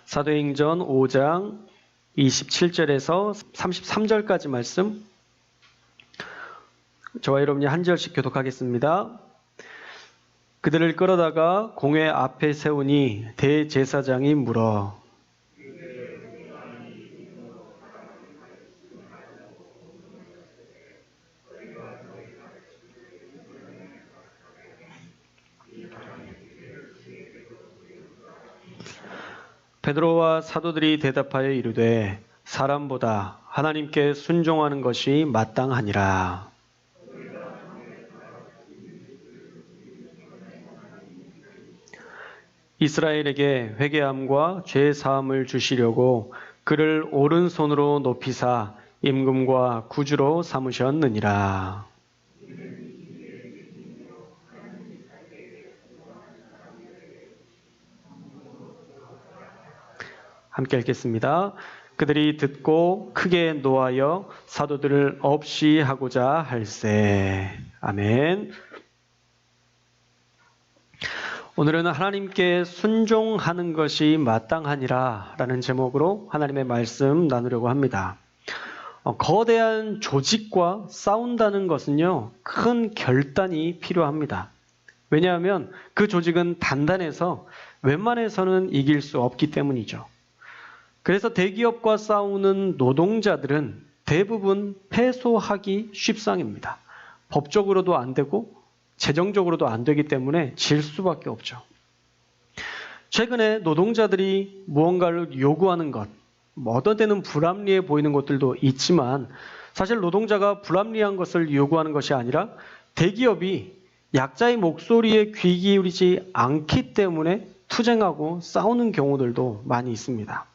사도행전 5장 27절에서 33절까지 말씀, 저와 여러분이 한 절씩 교독하겠습니다. 그들을 끌어다가 공회 앞에 세우니 대제사장이 물어 베드로와 사도들이 대답하여 이르되 사람보다 하나님께 순종하는 것이 마땅하니라. 이스라엘에게 회개함과 죄 사함을 주시려고 그를 오른손으로 높이사 임금과 구주로 삼으셨느니라. 함께 읽겠습니다. 그들이 듣고 크게 노하여 사도들을 없이 하고자 할세. 아멘. 오늘은 하나님께 순종하는 것이 마땅하니라 라는 제목으로 하나님의 말씀 나누려고 합니다. 거대한 조직과 싸운다는 것은요, 큰 결단이 필요합니다. 왜냐하면 그 조직은 단단해서 웬만해서는 이길 수 없기 때문이죠. 그래서 대기업과 싸우는 노동자들은 대부분 패소하기 쉽상입니다. 법적으로도 안 되고 재정적으로도 안 되기 때문에 질 수밖에 없죠. 최근에 노동자들이 무언가를 요구하는 것, 어떤 때는 불합리해 보이는 것들도 있지만 사실 노동자가 불합리한 것을 요구하는 것이 아니라 대기업이 약자의 목소리에 귀 기울이지 않기 때문에 투쟁하고 싸우는 경우들도 많이 있습니다.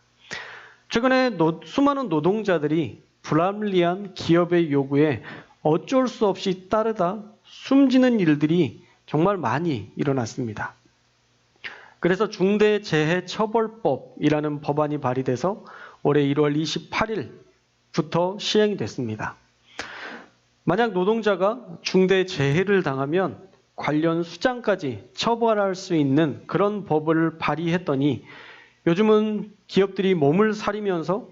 최근에 수많은 노동자들이 불합리한 기업의 요구에 어쩔 수 없이 따르다 숨지는 일들이 정말 많이 일어났습니다. 그래서 중대재해처벌법이라는 법안이 발의돼서 올해 1월 28일부터 시행이 됐습니다. 만약 노동자가 중대재해를 당하면 관련 수장까지 처벌할 수 있는 그런 법을 발의했더니 요즘은 기업들이 몸을 사리면서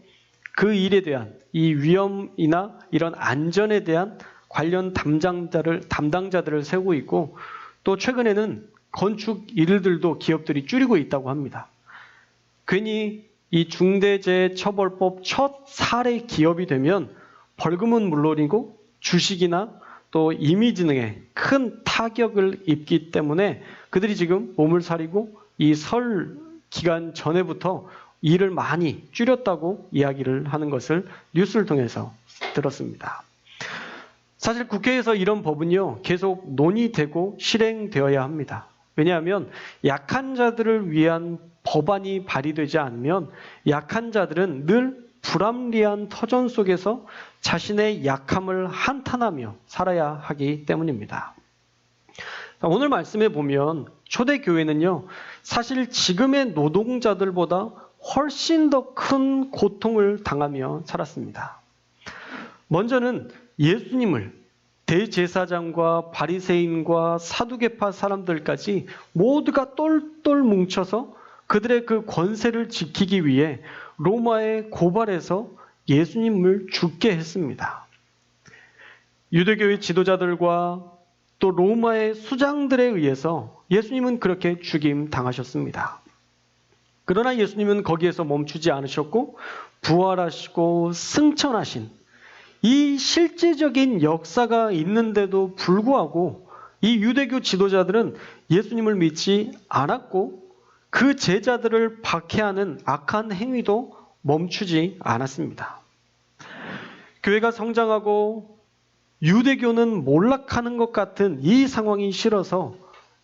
그 일에 대한 이 위험이나 이런 안전에 대한 관련 담당자들을 세우고 있고, 또 최근에는 건축 일들도 기업들이 줄이고 있다고 합니다. 괜히 이 중대재해처벌법 첫 사례 기업이 되면 벌금은 물론이고 주식이나 또 이미지 등에 큰 타격을 입기 때문에 그들이 지금 몸을 사리고 이 설 기간 전에부터 일을 많이 줄였다고 이야기를 하는 것을 뉴스를 통해서 들었습니다. 사실 국회에서 이런 법은요, 계속 논의되고 실행되어야 합니다. 왜냐하면 약한 자들을 위한 법안이 발의되지 않으면 약한 자들은 늘 불합리한 터전 속에서 자신의 약함을 한탄하며 살아야 하기 때문입니다. 오늘 말씀에 보면 초대교회는요, 사실 지금의 노동자들보다 훨씬 더 큰 고통을 당하며 살았습니다. 먼저는 예수님을 대제사장과 바리새인과 사두개파 사람들까지 모두가 똘똘 뭉쳐서 그들의 그 권세를 지키기 위해 로마에 고발해서 예수님을 죽게 했습니다. 유대교의 지도자들과 또 로마의 수장들에 의해서 예수님은 그렇게 죽임 당하셨습니다. 그러나 예수님은 거기에서 멈추지 않으셨고 부활하시고 승천하신 이 실제적인 역사가 있는데도 불구하고 이 유대교 지도자들은 예수님을 믿지 않았고 그 제자들을 박해하는 악한 행위도 멈추지 않았습니다. 교회가 성장하고 유대교는 몰락하는 것 같은 이 상황이 싫어서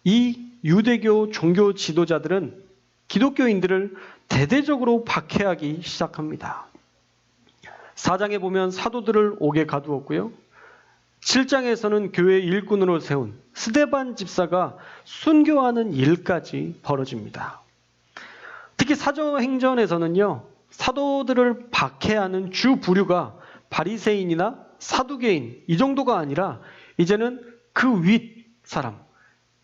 이 유대교 종교 지도자들은 기독교인들을 대대적으로 박해하기 시작합니다. 4장에 보면 사도들을 옥에 가두었고요. 7장에서는 교회 일꾼으로 세운 스데반 집사가 순교하는 일까지 벌어집니다. 특히 사도행전에서는요, 사도들을 박해하는 주 부류가 바리새인이나 사두개인 이 정도가 아니라 이제는 그 윗 사람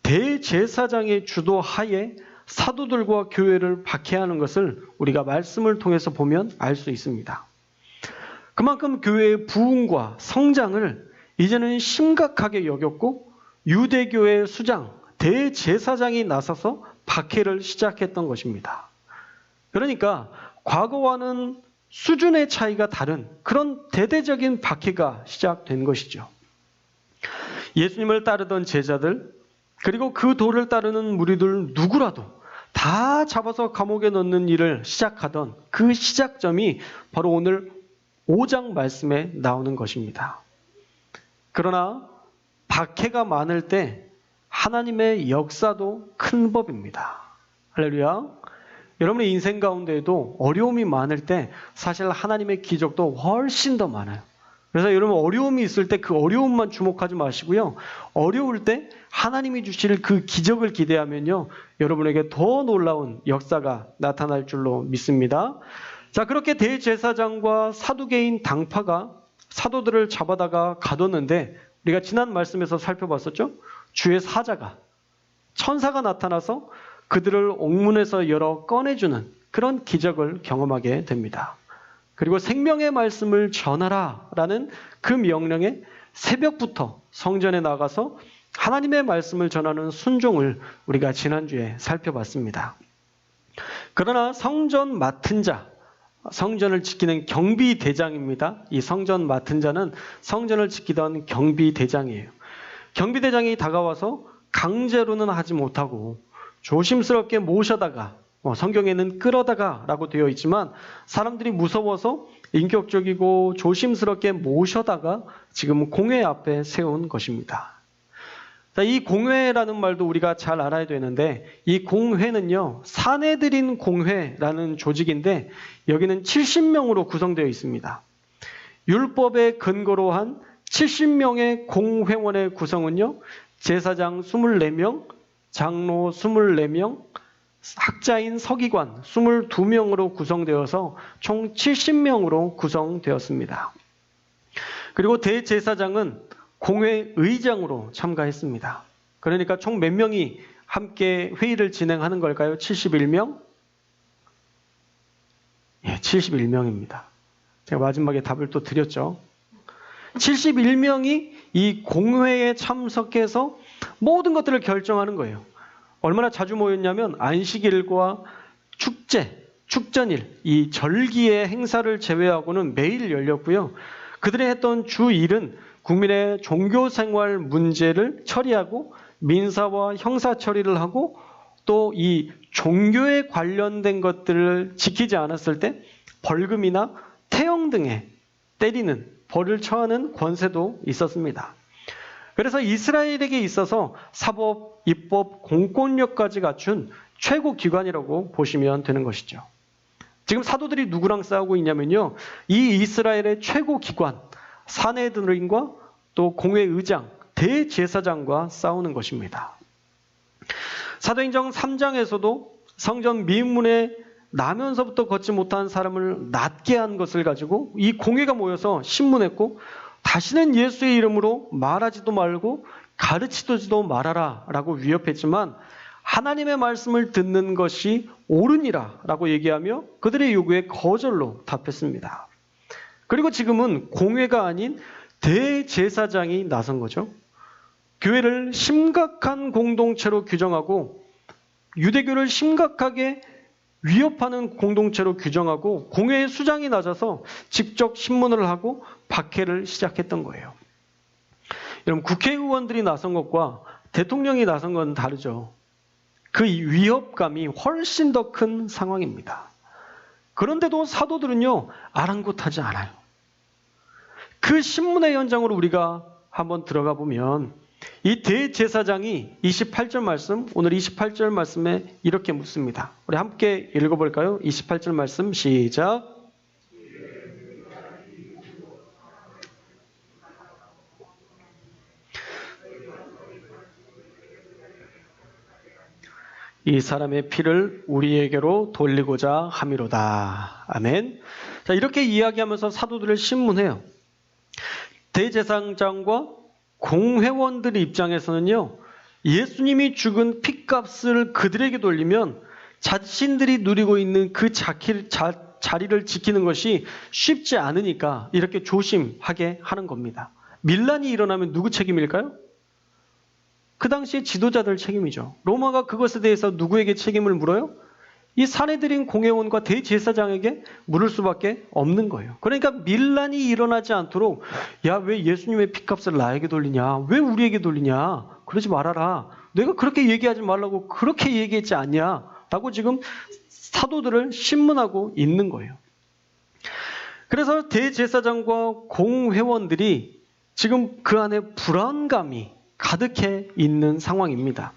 대제사장의 주도하에 사도들과 교회를 박해하는 것을 우리가 말씀을 통해서 보면 알 수 있습니다. 그만큼 교회의 부흥과 성장을 이제는 심각하게 여겼고 유대교의 수장, 대제사장이 나서서 박해를 시작했던 것입니다. 그러니까 과거와는 수준의 차이가 다른 그런 대대적인 박해가 시작된 것이죠. 예수님을 따르던 제자들, 그리고 그 도를 따르는 무리들 누구라도 다 잡아서 감옥에 넣는 일을 시작하던 그 시작점이 바로 오늘 5장 말씀에 나오는 것입니다. 그러나 박해가 많을 때 하나님의 역사도 큰 법입니다. 할렐루야. 여러분의 인생 가운데에도 어려움이 많을 때 사실 하나님의 기적도 훨씬 더 많아요. 그래서 여러분 어려움이 있을 때 그 어려움만 주목하지 마시고요. 어려울 때 하나님이 주실 그 기적을 기대하면요. 여러분에게 더 놀라운 역사가 나타날 줄로 믿습니다. 자, 그렇게 대제사장과 사두개인 당파가 사도들을 잡아다가 가뒀는데 우리가 지난 말씀에서 살펴봤었죠. 주의 사자가 천사가 나타나서 그들을 옥문에서 열어 꺼내주는 그런 기적을 경험하게 됩니다. 그리고 생명의 말씀을 전하라 라는 그 명령에 새벽부터 성전에 나가서 하나님의 말씀을 전하는 순종을 우리가 지난주에 살펴봤습니다. 그러나 성전 맡은 자, 성전을 지키는 경비대장입니다. 이 성전 맡은 자는 성전을 지키던 경비대장이에요. 경비대장이 다가와서 강제로는 하지 못하고 조심스럽게 모셔다가, 성경에는 끌어다가 라고 되어 있지만 사람들이 무서워서 인격적이고 조심스럽게 모셔다가 지금 공회 앞에 세운 것입니다. 자, 이 공회라는 말도 우리가 잘 알아야 되는데 이 공회는요, 사내들인 공회라는 조직인데 여기는 70명으로 구성되어 있습니다. 율법에 근거로 한 70명의 공회원의 구성은요, 제사장 24명, 장로 24명, 학자인 서기관 22명으로 구성되어서 총 70명으로 구성되었습니다. 그리고 대제사장은 공회 의장으로 참가했습니다. 그러니까 총 몇 명이 함께 회의를 진행하는 걸까요? 71명? 예, 71명입니다. 제가 마지막에 답을 또 드렸죠. 71명이 이 공회에 참석해서 모든 것들을 결정하는 거예요. 얼마나 자주 모였냐면 안식일과 축제, 축전일, 이 절기의 행사를 제외하고는 매일 열렸고요. 그들이 했던 주 일은 국민의 종교생활 문제를 처리하고 민사와 형사 처리를 하고 또 이 종교에 관련된 것들을 지키지 않았을 때 벌금이나 태형 등에 때리는 벌을 처하는 권세도 있었습니다. 그래서 이스라엘에게 있어서 사법, 입법, 공권력까지 갖춘 최고 기관이라고 보시면 되는 것이죠. 지금 사도들이 누구랑 싸우고 있냐면요. 이 이스라엘의 최고 기관, 사내들인과 또 공회 의장, 대제사장과 싸우는 것입니다. 사도행전 3장에서도 성전 미문에 나면서부터 걷지 못한 사람을 낫게 한 것을 가지고 이 공회가 모여서 신문했고 다시는 예수의 이름으로 말하지도 말고 가르치지도 말아라 라고 위협했지만 하나님의 말씀을 듣는 것이 옳으니라 라고 얘기하며 그들의 요구에 거절로 답했습니다. 그리고 지금은 공회가 아닌 대제사장이 나선 거죠. 교회를 심각한 공동체로 규정하고 유대교를 심각하게 위협하는 공동체로 규정하고 공회의 수장이 낮아서 직접 신문을 하고 박해를 시작했던 거예요. 여러분, 국회의원들이 나선 것과 대통령이 나선 건 다르죠. 그 위협감이 훨씬 더 큰 상황입니다. 그런데도 사도들은요, 아랑곳하지 않아요. 그 신문의 현장으로 우리가 한번 들어가 보면 이 대제사장이 28절 말씀, 오늘 28절 말씀에 이렇게 묻습니다. 우리 함께 읽어볼까요? 28절 말씀 시작. 이 사람의 피를 우리에게로 돌리고자 함이로다. 아멘. 자, 이렇게 이야기하면서 사도들을 신문해요. 대제사장과 공회원들의 입장에서는요, 예수님이 죽은 핏값을 그들에게 돌리면 자신들이 누리고 있는 그 자리를 지키는 것이 쉽지 않으니까 이렇게 조심하게 하는 겁니다. 밀란이 일어나면 누구 책임일까요? 그 당시에 지도자들 책임이죠. 로마가 그것에 대해서 누구에게 책임을 물어요? 이 사내들인 공회원과 대제사장에게 물을 수밖에 없는 거예요. 그러니까 밀란이 일어나지 않도록 야, 왜 예수님의 핏값을 나에게 돌리냐? 왜 우리에게 돌리냐? 그러지 말아라. 내가 그렇게 얘기하지 말라고 그렇게 얘기했지 않냐? 라고 지금 사도들을 신문하고 있는 거예요. 그래서 대제사장과 공회원들이 지금 그 안에 불안감이 가득해 있는 상황입니다.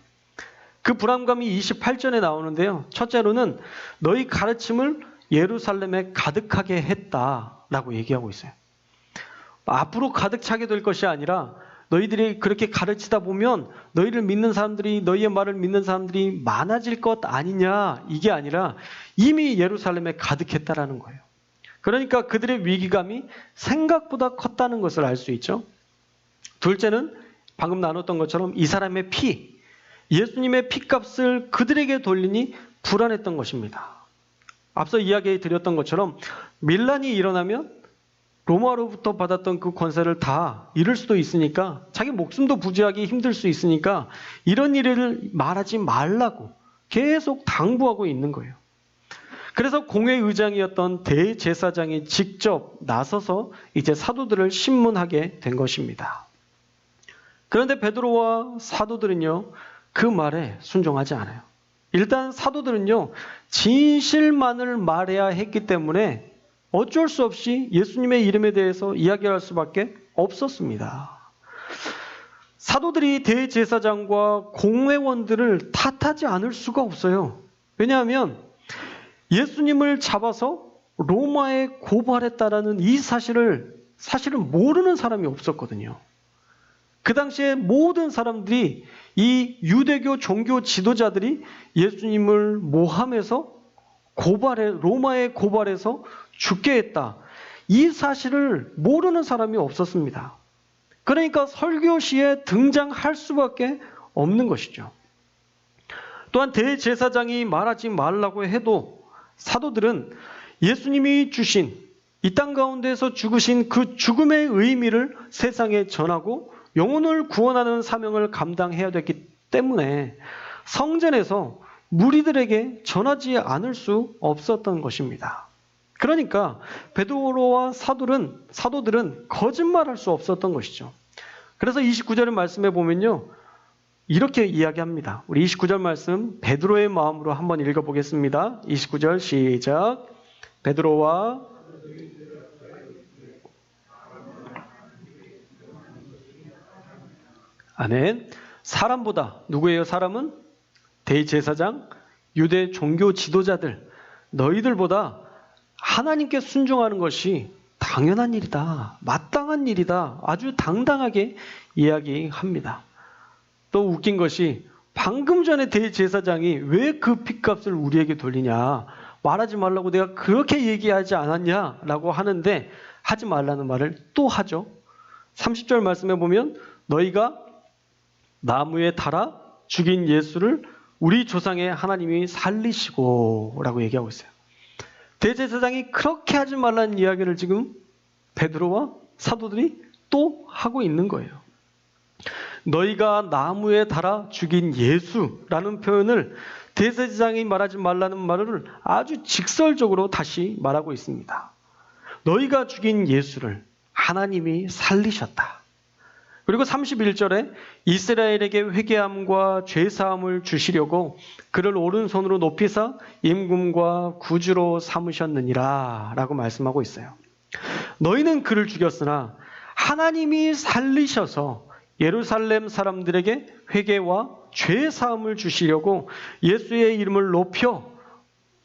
그 불안감이 28절에 나오는데요. 첫째로는 너희 가르침을 예루살렘에 가득하게 했다라고 얘기하고 있어요. 앞으로 가득 차게 될 것이 아니라 너희들이 그렇게 가르치다 보면 너희를 믿는 사람들이, 너희의 말을 믿는 사람들이 많아질 것 아니냐, 이게 아니라 이미 예루살렘에 가득했다라는 거예요. 그러니까 그들의 위기감이 생각보다 컸다는 것을 알 수 있죠. 둘째는 방금 나눴던 것처럼 이 사람의 피, 예수님의 핏값을 그들에게 돌리니 불안했던 것입니다. 앞서 이야기 드렸던 것처럼 밀란이 일어나면 로마로부터 받았던 그 권세를 다 잃을 수도 있으니까, 자기 목숨도 부지하기 힘들 수 있으니까 이런 일을 말하지 말라고 계속 당부하고 있는 거예요. 그래서 공회의장이었던 대제사장이 직접 나서서 이제 사도들을 신문하게 된 것입니다. 그런데 베드로와 사도들은요, 그 말에 순종하지 않아요. 일단 사도들은요, 진실만을 말해야 했기 때문에 어쩔 수 없이 예수님의 이름에 대해서 이야기할 수밖에 없었습니다. 사도들이 대제사장과 공회원들을 탓하지 않을 수가 없어요. 왜냐하면 예수님을 잡아서 로마에 고발했다라는 이 사실을 모르는 사람이 없었거든요. 그 당시에 모든 사람들이, 이 유대교 종교 지도자들이 예수님을 모함해서 로마에 고발해서 죽게 했다, 이 사실을 모르는 사람이 없었습니다. 그러니까 설교 시에 등장할 수밖에 없는 것이죠. 또한 대제사장이 말하지 말라고 해도 사도들은 예수님이 주신, 이 땅 가운데서 죽으신 그 죽음의 의미를 세상에 전하고 영혼을 구원하는 사명을 감당해야 됐기 때문에 성전에서 무리들에게 전하지 않을 수 없었던 것입니다. 그러니까 베드로와 사도들은 거짓말할 수 없었던 것이죠. 그래서 29절의 말씀에 보면요, 이렇게 이야기합니다. 우리 29절 말씀 베드로의 마음으로 한번 읽어보겠습니다. 29절 시작. 베드로와 아멘. 사람보다, 누구예요? 사람은 대제사장, 유대 종교 지도자들, 너희들보다 하나님께 순종하는 것이 당연한 일이다, 마땅한 일이다, 아주 당당하게 이야기합니다. 또 웃긴 것이 방금 전에 대제사장이 왜 그 핏값을 우리에게 돌리냐, 말하지 말라고 내가 그렇게 얘기하지 않았냐라고 하는데 하지 말라는 말을 또 하죠. 30절 말씀에 보면 너희가 나무에 달아 죽인 예수를 우리 조상의 하나님이 살리시고 라고 얘기하고 있어요. 대제사장이 그렇게 하지 말라는 이야기를 지금 베드로와 사도들이 또 하고 있는 거예요. 너희가 나무에 달아 죽인 예수라는 표현을 대제사장이 말하지 말라는 말을 아주 직설적으로 다시 말하고 있습니다. 너희가 죽인 예수를 하나님이 살리셨다. 그리고 31절에 이스라엘에게 회개함과 죄사함을 주시려고 그를 오른손으로 높이사 임금과 구주로 삼으셨느니라 라고 말씀하고 있어요. 너희는 그를 죽였으나 하나님이 살리셔서 예루살렘 사람들에게 회개와 죄사함을 주시려고 예수의 이름을 높여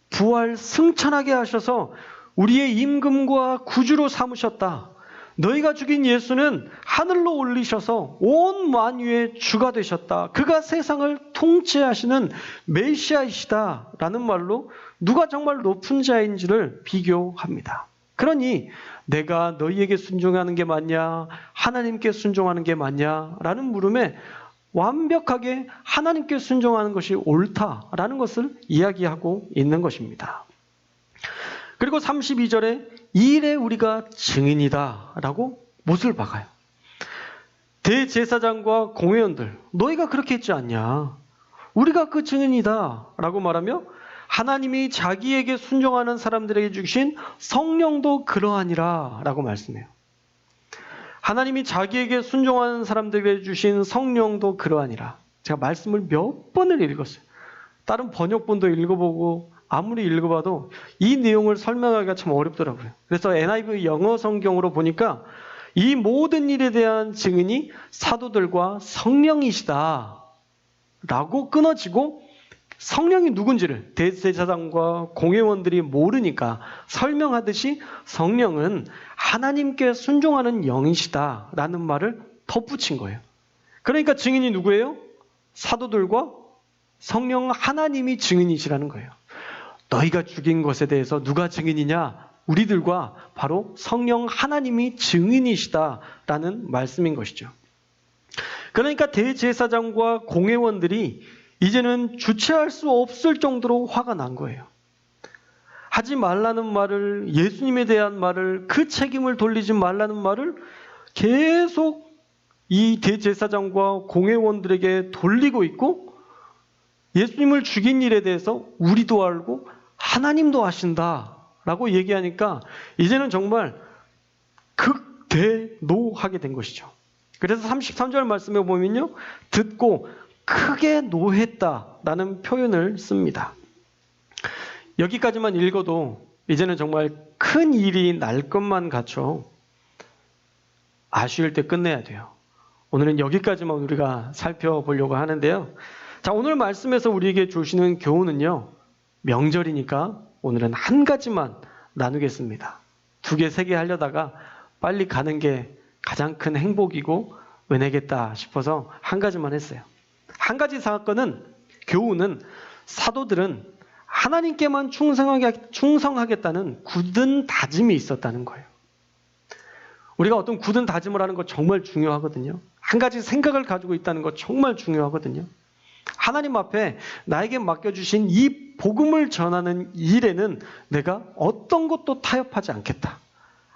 부활 승천하게 하셔서 우리의 임금과 구주로 삼으셨다. 너희가 죽인 예수는 하늘로 올리셔서 온 만유의 주가 되셨다. 그가 세상을 통치하시는 메시아이시다 라는 말로 누가 정말 높은 자인지를 비교합니다. 그러니 내가 너희에게 순종하는 게 맞냐, 하나님께 순종하는 게 맞냐 라는 물음에 완벽하게 하나님께 순종하는 것이 옳다라는 것을 이야기하고 있는 것입니다. 그리고 32절에 이 일에 우리가 증인이다 라고 못을 박아요. 대제사장과 공회원들, 너희가 그렇게 했지 않냐? 우리가 그 증인이다 라고 말하며 하나님이 자기에게 순종하는 사람들에게 주신 성령도 그러하니라 라고 말씀해요. 하나님이 자기에게 순종하는 사람들에게 주신 성령도 그러하니라. 제가 말씀을 몇 번을 읽었어요. 다른 번역본도 읽어보고 아무리 읽어봐도 이 내용을 설명하기가 참 어렵더라고요. 그래서 NIV 영어 성경으로 보니까 이 모든 일에 대한 증인이 사도들과 성령이시다 라고 끊어지고, 성령이 누군지를 대제사장과 공회원들이 모르니까 설명하듯이 성령은 하나님께 순종하는 영이시다 라는 말을 덧붙인 거예요. 그러니까 증인이 누구예요? 사도들과 성령 하나님이 증인이시라는 거예요. 너희가 죽인 것에 대해서 누가 증인이냐? 우리들과 바로 성령 하나님이 증인이시다라는 말씀인 것이죠. 그러니까 대제사장과 공회원들이 이제는 주체할 수 없을 정도로 화가 난 거예요. 하지 말라는 말을, 예수님에 대한 말을, 그 책임을 돌리지 말라는 말을 계속 이 대제사장과 공회원들에게 돌리고 있고, 예수님을 죽인 일에 대해서 우리도 알고 하나님도 아신다라고 얘기하니까 이제는 정말 극대노하게 된 것이죠. 그래서 33절 말씀에 보면요, 듣고 크게 노했다라는 표현을 씁니다. 여기까지만 읽어도 이제는 정말 큰 일이 날 것만 같죠. 아쉬울 때 끝내야 돼요. 오늘은 여기까지만 우리가 살펴보려고 하는데요. 자, 오늘 말씀에서 우리에게 주시는 교훈은요, 명절이니까 오늘은 한 가지만 나누겠습니다. 2개, 3개 하려다가 빨리 가는 게 가장 큰 행복이고 은혜겠다 싶어서 한 가지만 했어요. 한 가지 사건은, 교훈은 사도들은 하나님께만 충성하겠다는 굳은 다짐이 있었다는 거예요. 우리가 어떤 굳은 다짐을 하는 거 정말 중요하거든요. 한 가지 생각을 가지고 있다는 거 정말 중요하거든요. 하나님 앞에 나에게 맡겨주신 이 복음을 전하는 일에는 내가 어떤 것도 타협하지 않겠다.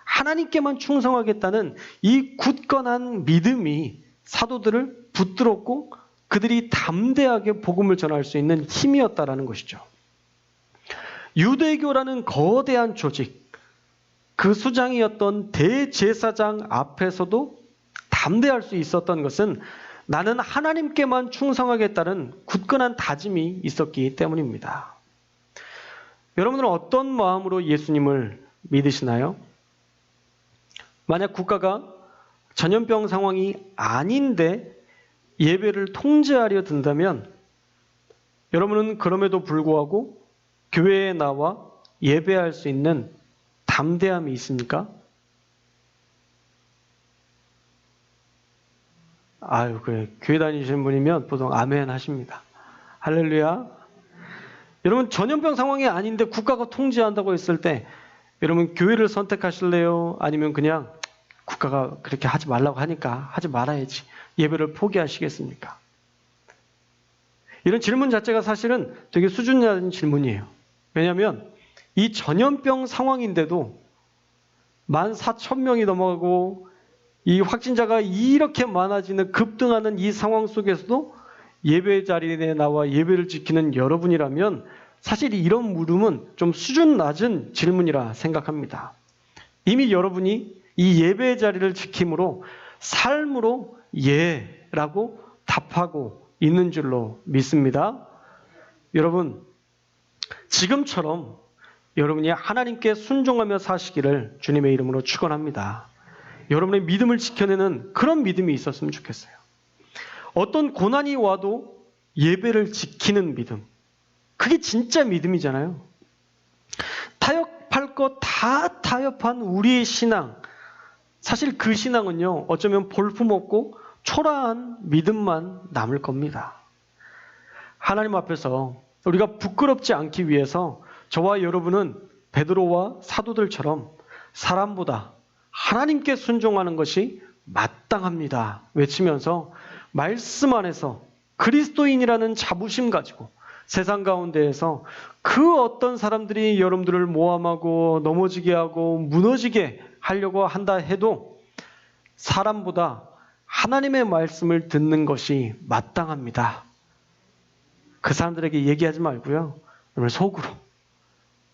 하나님께만 충성하겠다는 이 굳건한 믿음이 사도들을 붙들었고 그들이 담대하게 복음을 전할 수 있는 힘이었다라는 것이죠. 유대교라는 거대한 조직, 그 수장이었던 대제사장 앞에서도 담대할 수 있었던 것은 나는 하나님께만 충성하겠다는 굳건한 다짐이 있었기 때문입니다. 여러분들은 어떤 마음으로 예수님을 믿으시나요? 만약 국가가 전염병 상황이 아닌데 예배를 통제하려 든다면 여러분은 그럼에도 불구하고 교회에 나와 예배할 수 있는 담대함이 있습니까? 아유, 그래. 교회 다니시는 분이면 보통 아멘 하십니다. 할렐루야. 여러분, 전염병 상황이 아닌데 국가가 통제한다고 했을 때 여러분 교회를 선택하실래요? 아니면 그냥 국가가 그렇게 하지 말라고 하니까 하지 말아야지, 예배를 포기하시겠습니까? 이런 질문 자체가 사실은 되게 수준 낮은 질문이에요. 왜냐하면 이 전염병 상황인데도 14,000명이 넘어가고 이 확진자가 이렇게 많아지는, 급등하는 이 상황 속에서도 예배 자리에 나와 예배를 지키는 여러분이라면 사실 이런 물음은 좀 수준 낮은 질문이라 생각합니다. 이미 여러분이 이 예배 자리를 지킴으로 삶으로 예라고 답하고 있는 줄로 믿습니다. 여러분, 지금처럼 여러분이 하나님께 순종하며 사시기를 주님의 이름으로 축원합니다. 여러분의 믿음을 지켜내는 그런 믿음이 있었으면 좋겠어요. 어떤 고난이 와도 예배를 지키는 믿음, 그게 진짜 믿음이잖아요. 타협할 것 다 타협한 우리의 신앙, 사실 그 신앙은요, 어쩌면 볼품없고 초라한 믿음만 남을 겁니다. 하나님 앞에서 우리가 부끄럽지 않기 위해서 저와 여러분은 베드로와 사도들처럼 사람보다 하나님께 순종하는 것이 마땅합니다 외치면서 말씀 안에서 그리스도인이라는 자부심 가지고 세상 가운데에서 그 어떤 사람들이 여러분들을 모함하고 넘어지게 하고 무너지게 하려고 한다 해도 사람보다 하나님의 말씀을 듣는 것이 마땅합니다. 그 사람들에게 얘기하지 말고요. 여러분 속으로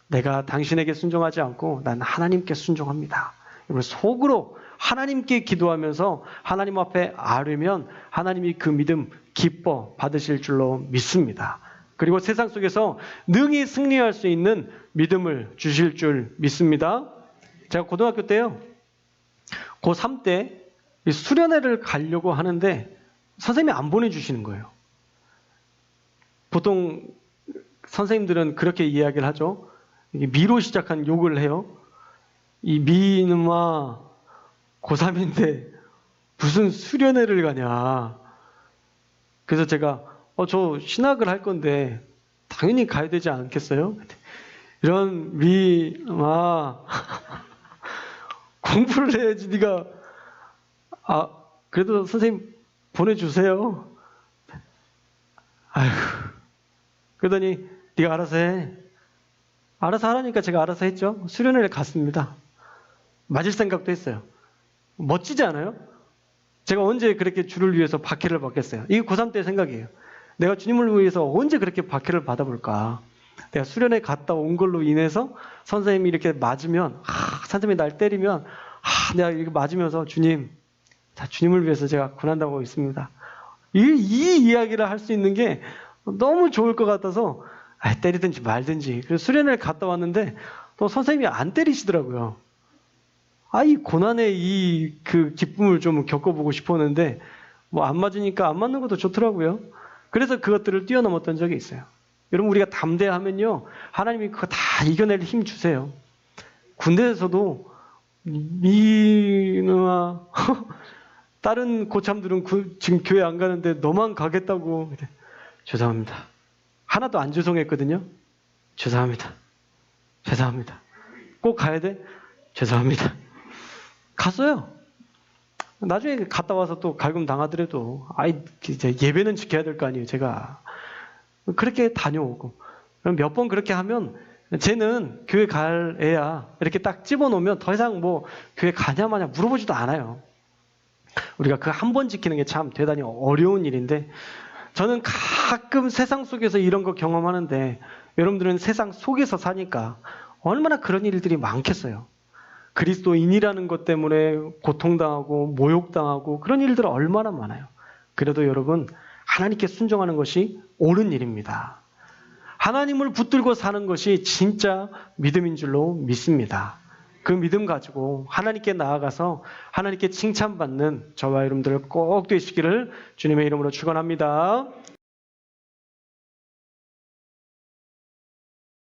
내가 당신에게 순종하지 않고 난 하나님께 순종합니다. 여러분 속으로 하나님께 기도하면서 하나님 앞에 아뢰면 하나님이 그 믿음 기뻐 받으실 줄로 믿습니다. 그리고 세상 속에서 능히 승리할 수 있는 믿음을 주실 줄 믿습니다. 제가 고등학교 때요. 고3 때 수련회를 가려고 하는데 선생님이 안 보내주시는 거예요. 보통 선생님들은 그렇게 이야기를 하죠. 미로 시작한 욕을 해요. 이 미인아 고3인데 무슨 수련회를 가냐. 그래서 제가 저 신학을 할 건데 당연히 가야 되지 않겠어요? 이런 미인아 공부를 해야지 네가 그래도 선생님 보내주세요. 아휴 그러더니 네가 알아서 해. 알아서 하라니까 제가 알아서 했죠. 수련회를 갔습니다. 맞을 생각도 했어요. 멋지지 않아요? 제가 언제 그렇게 주를 위해서 박해를 받겠어요? 이게 고3 때 생각이에요. 내가 주님을 위해서 언제 그렇게 박해를 받아볼까? 내가 수련회 갔다 온 걸로 인해서 선생님이 이렇게 맞으면 선생님이 날 때리면 내가 이렇게 맞으면서 주님 주님을 위해서 제가 고난당하고 있습니다. 이 이야기를 할 수 있는 게 너무 좋을 것 같아서 때리든지 말든지. 그래서 수련회를 갔다 왔는데 또 선생님이 안 때리시더라고요. 이 고난의 그 기쁨을 좀 겪어보고 싶었는데 안 맞으니까 안 맞는 것도 좋더라고요. 그래서 그것들을 뛰어넘었던 적이 있어요. 여러분 우리가 담대하면요 하나님이 그거 다 이겨낼 힘 주세요. 군대에서도 미누아 다른 고참들은 지금 교회 안 가는데 너만 가겠다고. 죄송합니다. 하나도 안 죄송했거든요. 죄송합니다. 죄송합니다. 꼭 가야 돼? 죄송합니다. 갔어요. 나중에 갔다 와서 또 갈굼 당하더라도 예배는 지켜야 될 거 아니에요. 제가 그렇게 다녀오고 몇 번 그렇게 하면 쟤는 교회 갈 애야 이렇게 딱 집어놓으면 더 이상 교회 가냐 마냐 물어보지도 않아요. 우리가 그 한 번 지키는 게 참 대단히 어려운 일인데 저는 가끔 세상 속에서 이런 거 경험하는데 여러분들은 세상 속에서 사니까 얼마나 그런 일들이 많겠어요. 그리스도인이라는 것 때문에 고통당하고 모욕당하고 그런 일들 얼마나 많아요. 그래도 여러분 하나님께 순종하는 것이 옳은 일입니다. 하나님을 붙들고 사는 것이 진짜 믿음인 줄로 믿습니다. 그 믿음 가지고 하나님께 나아가서 하나님께 칭찬받는 저와 여러분들 꼭 되시기를 주님의 이름으로 축원합니다.